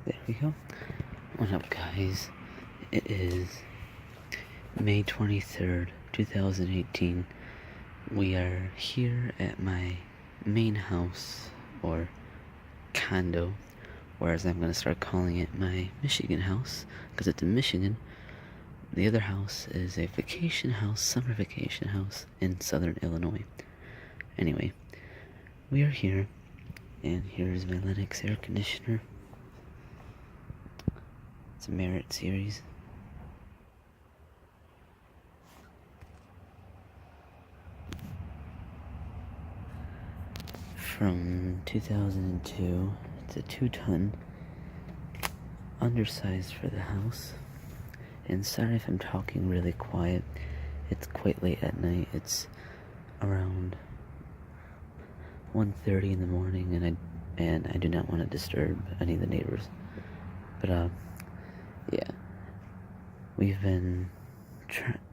There we go. What up, guys? It is May 23rd, 2018. We are here at my main house, or condo, whereas I'm going to start calling it my Michigan house, because it's in Michigan. The other house is a vacation house, summer vacation house in southern Illinois. Anyway, we are here, and here's my Lennox air conditioner. It's a Merit series. From 2002. It's a 2-ton, undersized for the house. And sorry if I'm talking really quiet. It's quite late at night. It's around 1:30 in the morning, and I do not want to disturb any of the neighbors. But yeah, we've been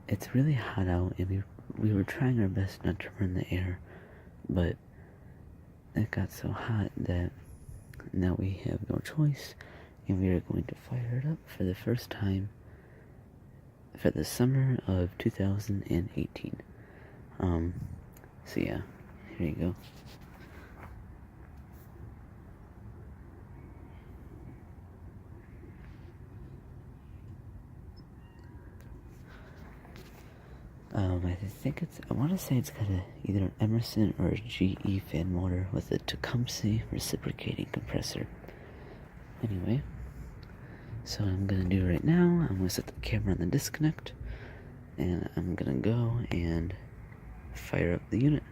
it's really hot out, and we were trying our best not to run the air, but it got so hot that now we have no choice, and we are going to fire it up for the first time for the summer of 2018. So yeah, here you go. I want to say it's got either an Emerson or a GE fan motor with a Tecumseh reciprocating compressor. Anyway, so what I'm going to do right now, I'm going to set the camera on the disconnect, and I'm going to go and fire up the unit.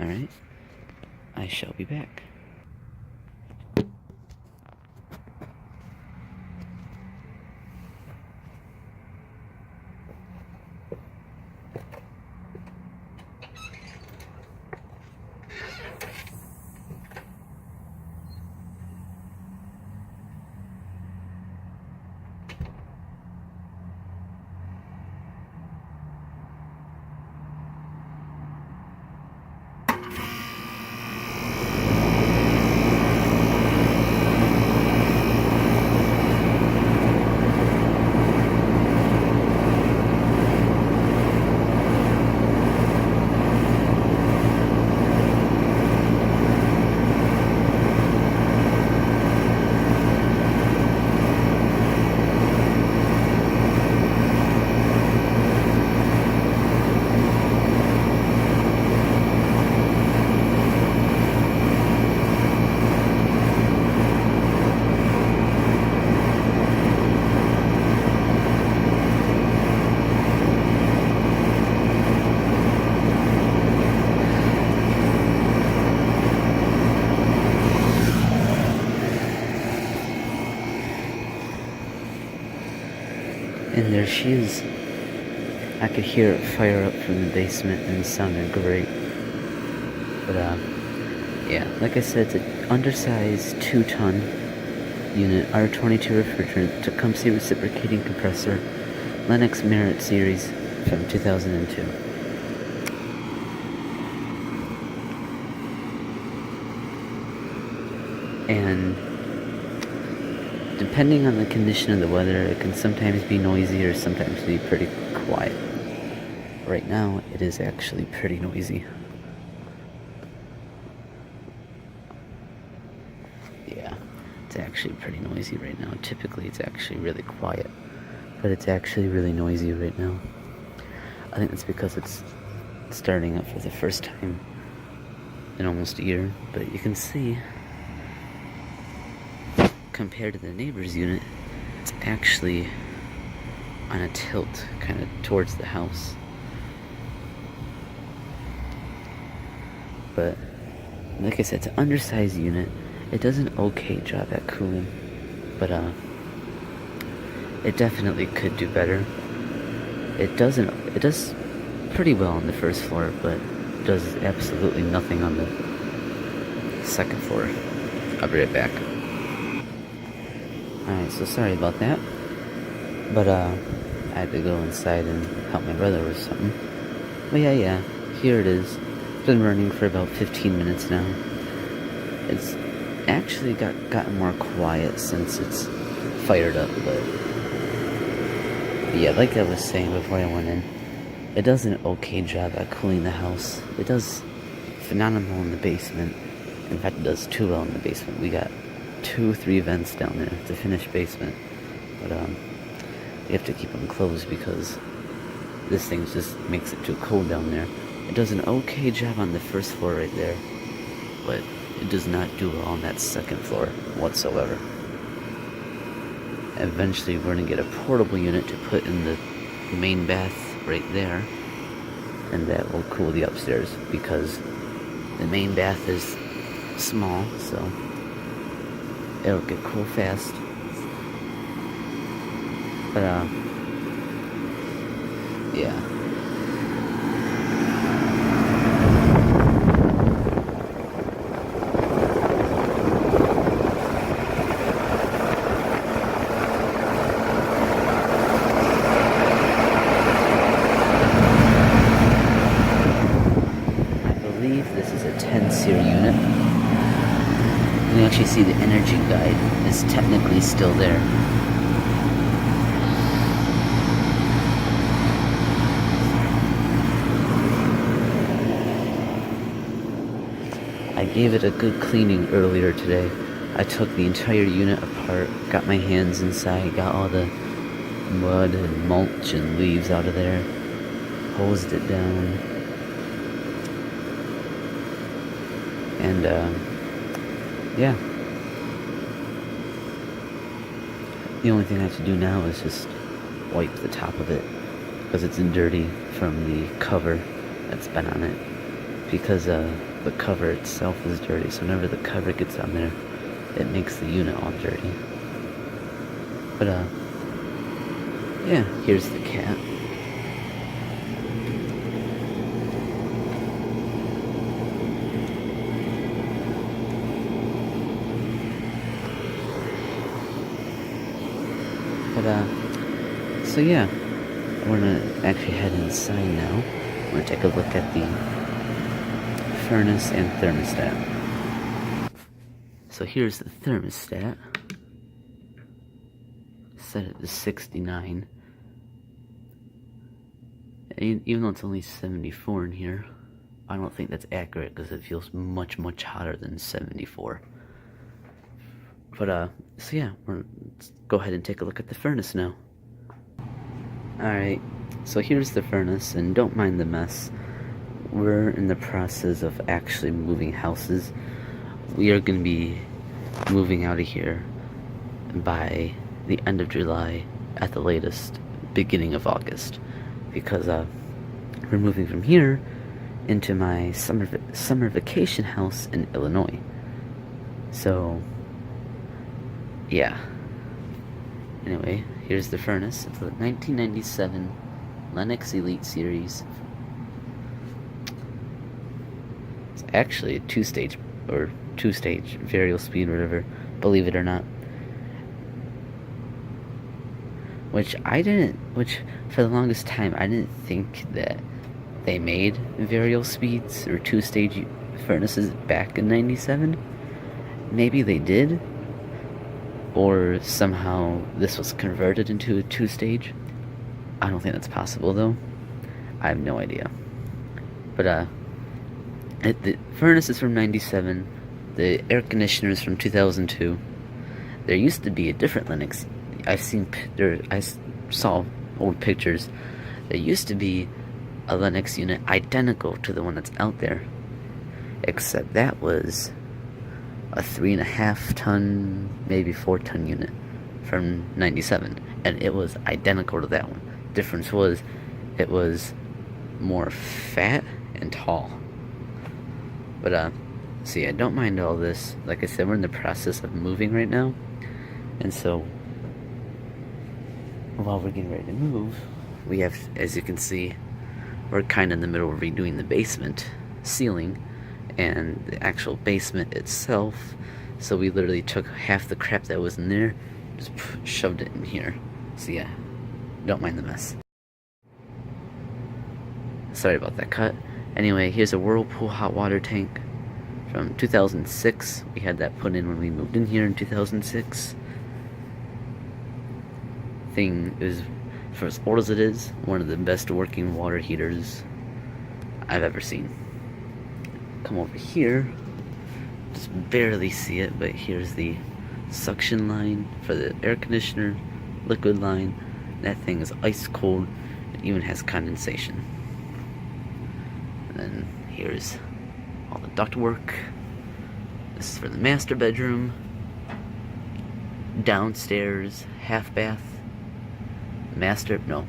Alright, I shall be back. And there she is. I could hear it fire up from the basement, and it sounded great. But yeah, like I said, it's an undersized 2-ton unit, R22 refrigerant, Tecumseh reciprocating compressor, Lennox Merit series from 2002. And depending on the condition of the weather, it can sometimes be noisy or sometimes be pretty quiet. Right now, it is actually pretty noisy. Yeah, it's actually pretty noisy right now. Typically, it's actually really quiet, but it's actually really noisy right now. I think that's because it's starting up for the first time in almost a year, but you can see, compared to the neighbor's unit, it's actually on a tilt kind of towards the house. But like I said, it's an undersized unit. It does an okay job at cooling, but it definitely could do better. It does pretty well on the first floor, but does absolutely nothing on the second floor. I'll be right back. Alright, so sorry about that. But I had to go inside and help my brother with something. But yeah, here it is. been running for about 15 minutes now. It's actually gotten more quiet since it's fired up, but yeah, like I was saying before I went in, it does an okay job at cooling the house. It does phenomenal in the basement. In fact, it does too well in the basement. We got 2-3 vents down there. It's a finished basement, but you have to keep them closed because this thing just makes it too cold down there. It does an okay job on the first floor right there, but it does not do well on that second floor whatsoever. Eventually we're gonna get a portable unit to put in the main bath right there, and that will cool the upstairs because the main bath is small, so it'll get cool fast. But yeah. This is a 10-SEER unit. You can actually see the energy guide is technically still there. I gave it a good cleaning earlier today. I took the entire unit apart, got my hands inside, got all the mud and mulch and leaves out of there, hosed it down. And, yeah. The only thing I have to do now is just wipe the top of it, because it's dirty from the cover that's been on it. Because, the cover itself is dirty, so whenever the cover gets on there, it makes the unit all dirty. But, yeah, here's the cat. But, so yeah, we're gonna actually head inside now. We're gonna take a look at the furnace and thermostat. So here's the thermostat. Set it to 69. Even though it's only 74 in here, I don't think that's accurate because it feels much, much hotter than 74. But, so yeah, let's go ahead and take a look at the furnace now. Alright, so here's the furnace, and don't mind the mess. We're in the process of actually moving houses. We are going to be moving out of here by the end of July, at the latest, beginning of August. Because, we're moving from here into my summer vacation house in Illinois. So, yeah. Anyway, here's the furnace. It's a 1997 Lennox Elite Series. It's actually a two-stage variable speed, whatever, believe it or not. Which for the longest time, I didn't think that they made variable speeds or two-stage furnaces back in 97. Maybe they did, or somehow this was converted into a two-stage. I don't think that's possible, though. I have no idea. But, the furnace is from 97. The air conditioner is from 2002. There used to be a different Lennox. I saw old pictures. There used to be a Lennox unit identical to the one that's out there, except that was a 3.5 ton, maybe 4 ton unit from 97, and it was identical to that one. Difference was, it was more fat and tall. But, so yeah, don't mind all this. Like I said, we're in the process of moving right now, and so while we're getting ready to move, we have, as you can see, we're kind of in the middle of redoing the basement ceiling and the actual basement itself. So we literally took half the crap that was in there, just shoved it in here. So yeah, don't mind the mess. Sorry about that cut. Anyway, here's a Whirlpool hot water tank from 2006. We had that put in when we moved in here in 2006. Thing is, for as old as it is, one of the best working water heaters I've ever seen. Come over here, just barely see it, but here's the suction line for the air conditioner, liquid line. That thing is ice cold. It even has condensation. And then here's all the ductwork. This is for the master bedroom. Downstairs, half bath. Master bath.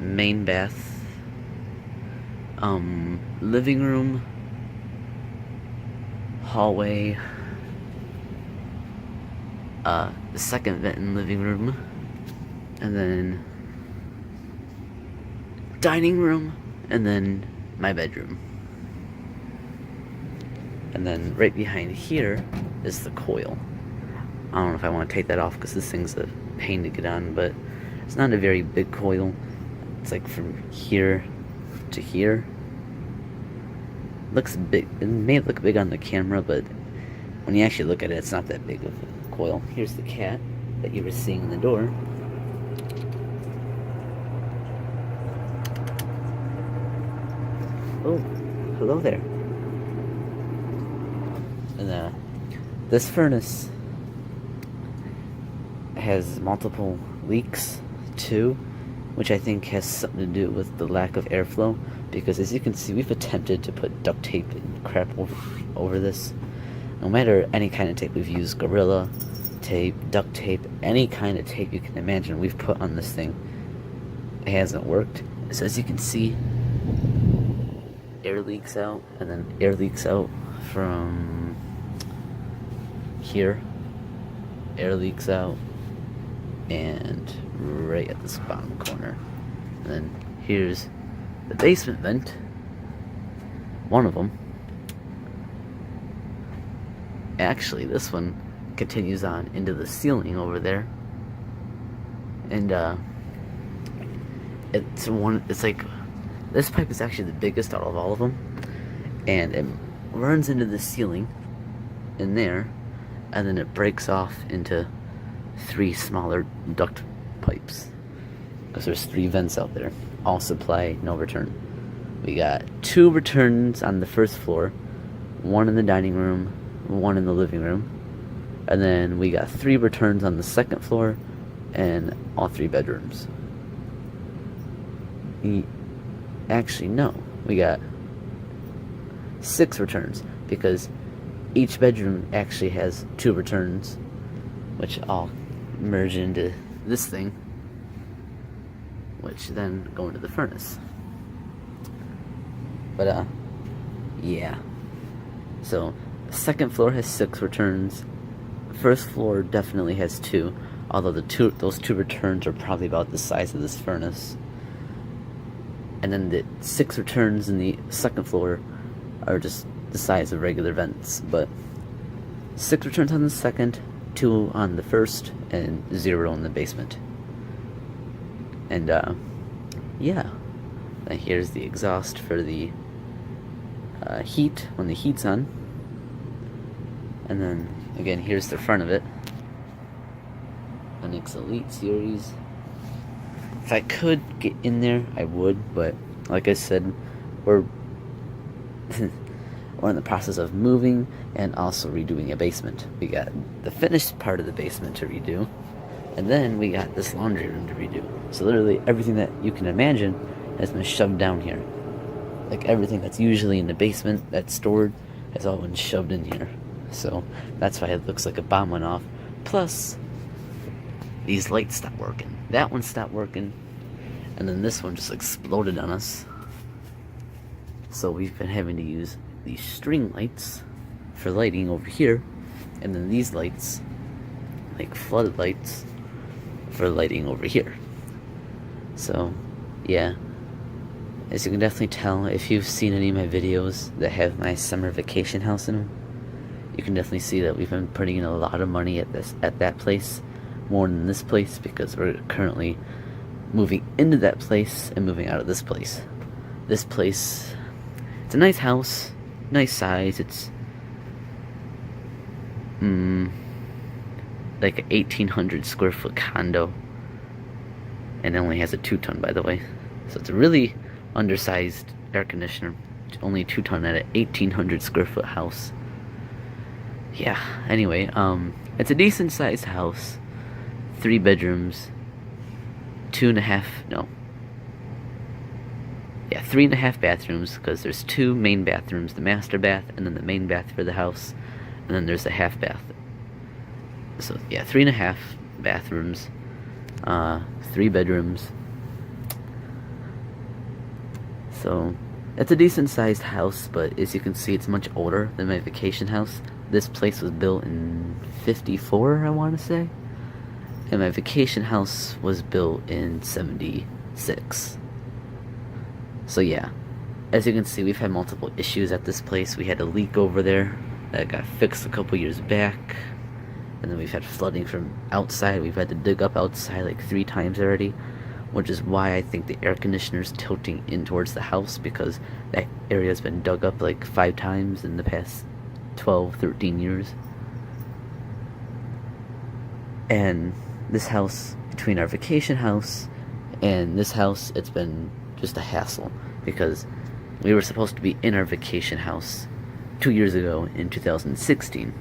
Main bath. Living room. Hallway. The second vent in living room. And then dining room. And then my bedroom. And then right behind here is the coil. I don't know if I want to take that off because this thing's a pain to get on, but it's not a very big coil. It's like from here to here. Looks big. It may look big on the camera, but when you actually look at it, it's not that big of a coil. Here's the cat that you were seeing in the door. Oh, hello there. And this furnace has multiple leaks too, which I think has something to do with the lack of airflow, because as you can see, we've attempted to put duct tape and crap over this. No matter any kind of tape we've used, Gorilla tape, duct tape, any kind of tape you can imagine we've put on this thing, it hasn't worked. So as you can see, air leaks out, and then air leaks out from here, air leaks out, and right at this bottom corner. And then here's the basement vent, one of them. Actually, this one continues on into the ceiling over there, and it's like, this pipe is actually the biggest out of all of them, and it runs into the ceiling in there, and then it breaks off into 3 smaller duct pipes, because there's 3 vents out there, all supply, no return. We got 2 returns on the first floor, 1 in the dining room, 1 in the living room, and then we got 3 returns on the second floor and all 3 bedrooms. Actually, no, we got 6 returns, because each bedroom actually has 2 returns, which all merge into this thing, which then go into the furnace. But yeah, so the second floor has 6 returns. The first floor definitely has 2, although those 2 returns are probably about the size of this furnace. And then the 6 returns in the second floor are just the size of regular vents, but 6 returns on the second, 2 on the first, and 0 in the basement. And yeah, then here's the exhaust for the heat when the heat's on. And then again, here's the front of it, Lennox Elite series. If I could get in there, I would, but like I said, we're in the process of moving and also redoing a basement. We got the finished part of the basement to redo, and then we got this laundry room to redo. So literally everything that you can imagine has been shoved down here. Like everything that's usually in the basement that's stored has all been shoved in here. So that's why it looks like a bomb went off. Plus, these lights stopped working. That one stopped working, and then this one just exploded on us. So we've been having to use these string lights for lighting over here, and then these lights, like flooded lights, for lighting over here. So yeah, as you can definitely tell, if you've seen any of my videos that have my summer vacation house in them, you can definitely see that we've been putting in a lot of money at that place, more than this place, because we're currently moving into that place and moving out of this place. This place, it's a nice house, nice size. It's like an 1,800 square foot condo, and it only has a 2-ton, by the way. So it's a really undersized air conditioner, only 2-ton at an 1,800 square foot house. Yeah, anyway, it's a decent sized house, 3 bedrooms, 3.5 bathrooms, because there's 2 main bathrooms, the master bath and then the main bath for the house, and then there's a half bath. So yeah, 3.5 bathrooms, 3 bedrooms. So it's a decent sized house, but as you can see, it's much older than my vacation house. This place was built in 54, I want to say, and my vacation house was built in 76. So yeah, as you can see, we've had multiple issues at this place. We had a leak over there that got fixed a couple years back, and then we've had flooding from outside. We've had to dig up outside like 3 times already, which is why I think the air conditioner's tilting in towards the house, because that area's been dug up like 5 times in the past 12, 13 years. And this house, between our vacation house and this house, it's been just a hassle, because we were supposed to be in our vacation house 2 years ago in 2016.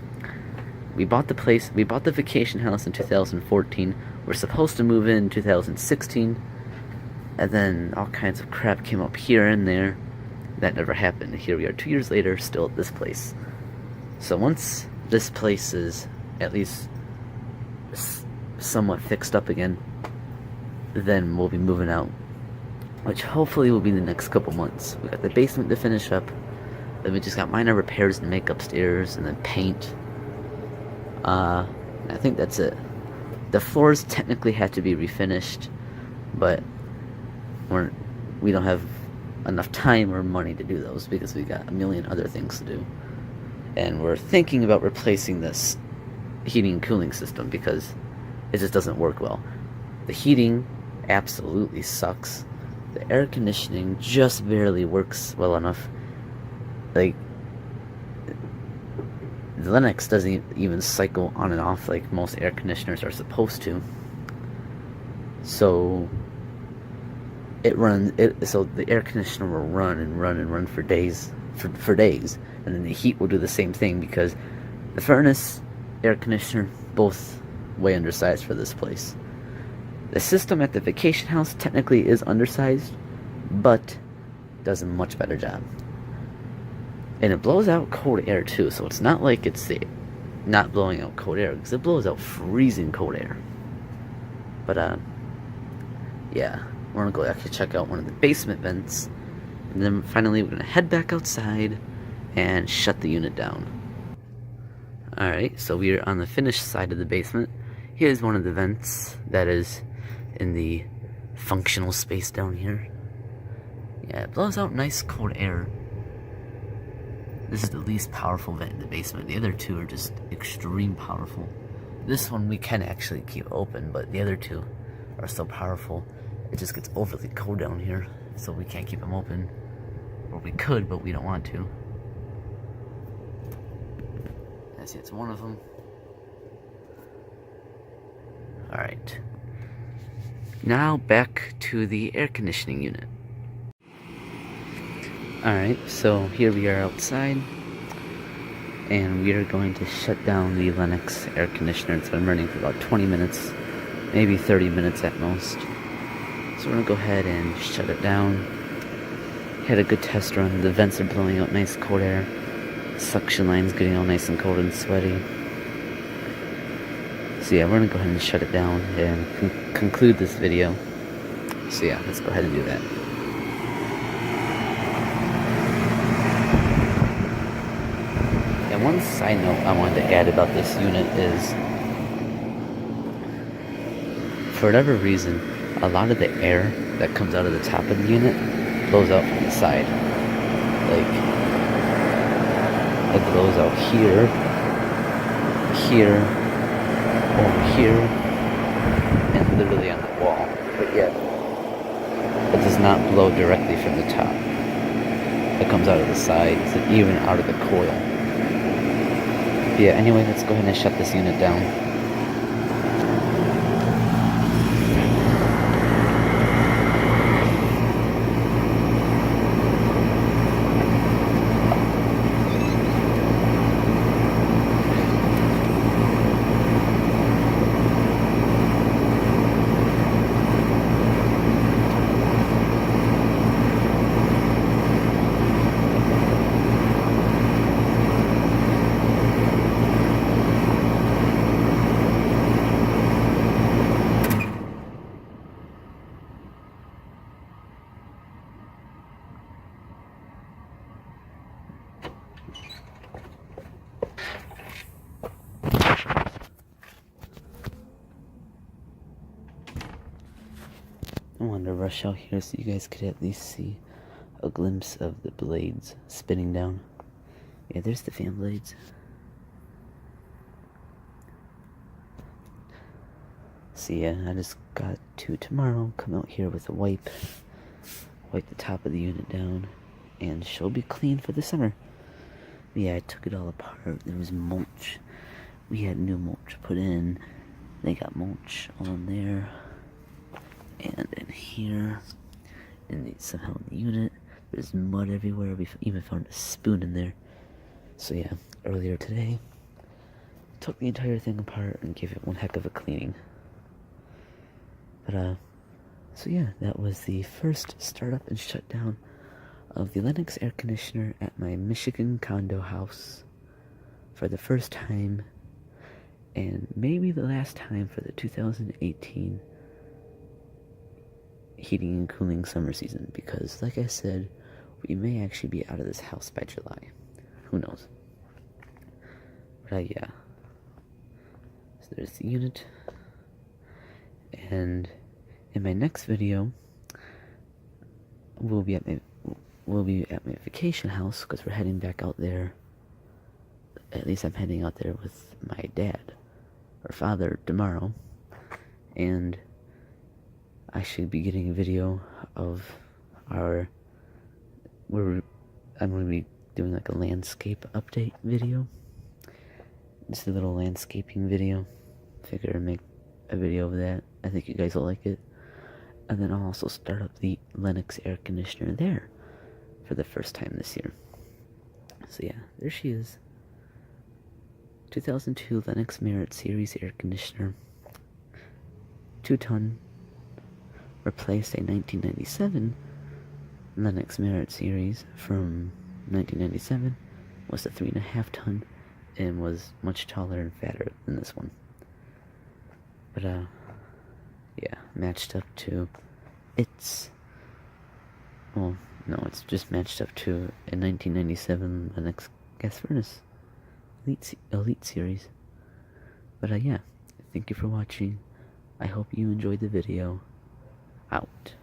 We bought the vacation house in 2014. We're supposed to move in 2016, and then all kinds of crap came up here and there. That never happened. Here we are 2 years later, still at this place. So once this place is at least somewhat fixed up again, then we'll be moving out, which hopefully will be the next couple months. We got the basement to finish up, then we just got minor repairs and make upstairs, and then paint. I think that's it. The floors technically had to be refinished, but we don't have enough time or money to do those, because we got a million other things to do. And we're thinking about replacing this heating and cooling system, because it just doesn't work well. The heating absolutely sucks. The air conditioning just barely works well enough. Like, the Lennox doesn't even cycle on and off like most air conditioners are supposed to. So so the air conditioner will run and run and run for days, for days, and then the heat will do the same thing, because the furnace, air conditioner, both way undersized for this place. The system at the vacation house technically is undersized, but does a much better job. And it blows out cold air too, so it's not like it's not blowing out cold air, because it blows out freezing cold air. But yeah, we're gonna go actually check out one of the basement vents, and then finally we're gonna head back outside and shut the unit down. Alright, so we are on the finished side of the basement. Here's one of the vents that is in the functional space down here. Yeah, it blows out nice cold air. This is the least powerful vent in the basement. The other 2 are just extreme powerful. This one we can actually keep open, but the other 2 are so powerful, it just gets overly cold down here, so we can't keep them open. Or we could, but we don't want to. I see it's one of them. Alright. Now back to the air conditioning unit. Alright, so here we are outside, and we are going to shut down the Lennox air conditioner. It's been running for about 20 minutes, maybe 30 minutes at most. So we're going to go ahead and shut it down. Had a good test run. The vents are blowing out nice cold air. Suction line's getting all nice and cold and sweaty. So yeah, we're going to go ahead and shut it down and conclude this video. So yeah, let's go ahead and do that. And one side note I wanted to add about this unit is, for whatever reason, a lot of the air that comes out of the top of the unit blows out from the side. Like, it blows out here, here, over here, and literally on the wall. But yet, not blow directly from the top. It comes out of the sides and even out of the coil. But yeah, anyway, let's go ahead and shut this unit down. I wanted to rush out here so you guys could at least see a glimpse of the blades spinning down. Yeah, there's the fan blades. So yeah, I just got to tomorrow come out here with a wipe the top of the unit down, and she'll be clean for the summer. Yeah, I took it all apart. There was mulch. We had new mulch put in. They got mulch on there and in here, and somehow in the unit there's mud everywhere. We even found a spoon in there. So yeah, earlier today took the entire thing apart and gave it one heck of a cleaning. But so yeah, that was the first startup and shutdown of the Lennox air conditioner at my Michigan condo house for the first time, and maybe the last time for the 2018 heating and cooling summer season, because like I said, we may actually be out of this house by July. Who knows? But yeah. So there's the unit. And in my next video, we'll be at my vacation house, because we're heading back out there. At least I'm heading out there with my dad or father tomorrow, and I should be getting a video of I'm going to be doing like a landscape update video. Just a little landscaping video. Figure I'd make a video of that. I think you guys will like it. And then I'll also start up the Lennox air conditioner there for the first time this year. So yeah, there she is. 2002 Lennox Merit Series air conditioner. 2-ton. Replaced a 1997 Lennox Merit Series from 1997. Was a 3.5-ton and was much taller and fatter than this one. But yeah, matched up to it's just matched up to a 1997 Lennox gas furnace Elite Series. But yeah, thank you for watching. I hope you enjoyed the video. Out.